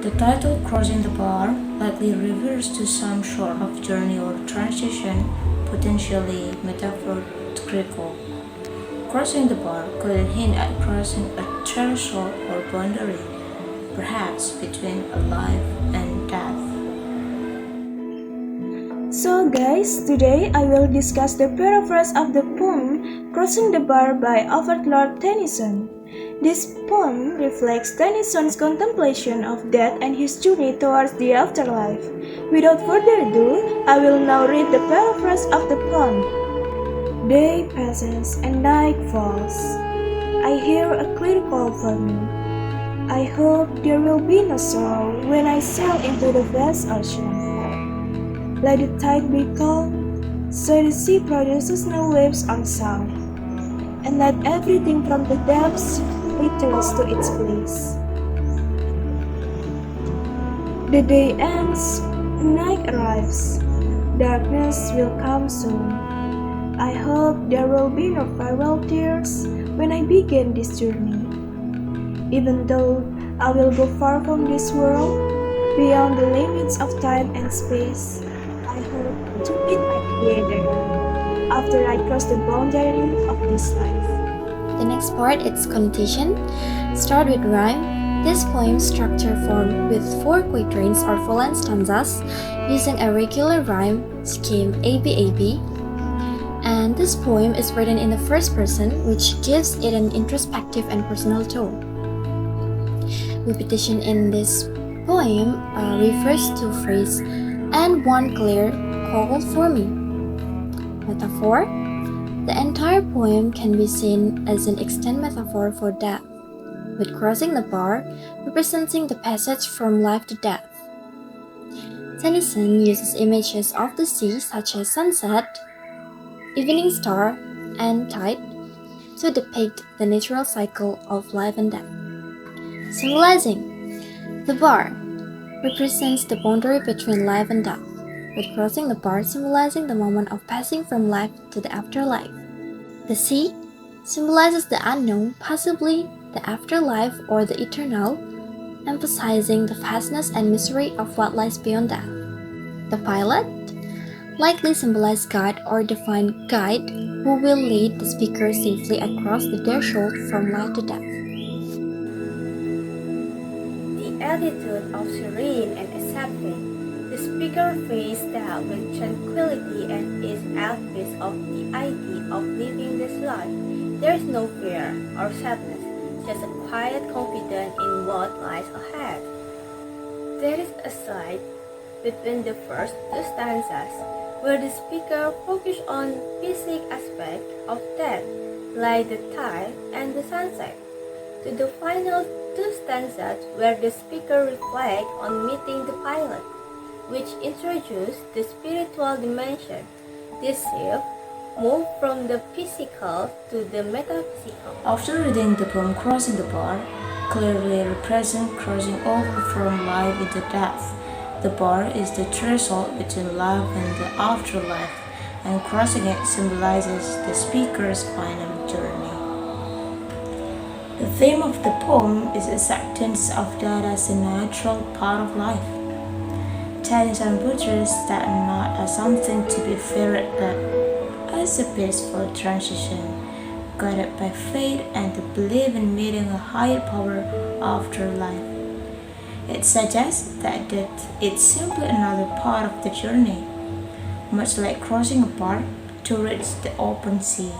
The title "Crossing the Bar" likely refers to some sort of journey or transition, potentially metaphorical. Crossing the bar could hint at crossing a threshold or boundary, perhaps between life and death. So guys, today I will discuss the paraphrase of the poem Crossing the Bar by Alfred Tennyson. This poem reflects Tennyson's contemplation of death and his journey towards the afterlife. Without further ado, I will now read the paraphrase of the poem. Day passes and night falls. I hear a clear call for me. I hope there will be no sorrow when I sail into the vast ocean. Let the tide be calm, so the sea produces no waves or sound, and let everything from the depths returns to its place. The day ends, night arrives, darkness will come soon. I hope there will be no farewell tears when I begin this journey. Even though I will go far from this world, beyond the limits of time and space, I hope to meet my Creator after I cross the boundary of this life. The next part is connotation. Start with rhyme. This poem structure formed with 4 quatrains or full-length stanzas using a regular rhyme scheme ABAB. And this poem is written in the first person, which gives it an introspective and personal tone. Repetition in this poem refers to phrase "and one clear call for me." Metaphor. The entire poem can be seen as an extended metaphor for death, with crossing the bar representing the passage from life to death. Tennyson uses images of the sea such as sunset, evening star, and tide to depict the natural cycle of life and death. Symbolizing. The bar represents the boundary between life and death, with crossing the bar symbolizing the moment of passing from life to the afterlife. The sea symbolizes the unknown, possibly the afterlife or the eternal, emphasizing the vastness and mystery of what lies beyond death. The pilot likely symbolizes God or divine guide who will lead the speaker safely across the threshold from life to death. The attitude of serene and accepting. The speaker faced death with tranquility and is at peace of the idea of living this life. There is no fear or sadness, just a quiet confidence in what lies ahead. There is a slide between the first 2 stanzas, where the speaker focuses on physical aspects of death, like the tide and the sunset, to the final 2 stanzas, where the speaker reflects on meeting the pilot, which introduce the spiritual dimension. This shift moved from the physical to the metaphysical. After reading the poem "Crossing the Bar" clearly represents crossing over from life into death. The bar is the threshold between life and the afterlife, and crossing it symbolizes the speaker's final journey. The theme of the poem is acceptance of death as a natural part of life. Tennyson portrays that not as something to be feared, but as a peaceful transition, guided by faith and the belief in meeting a higher power after life. It suggests that death is simply another part of the journey, much like crossing a bar to reach the open sea.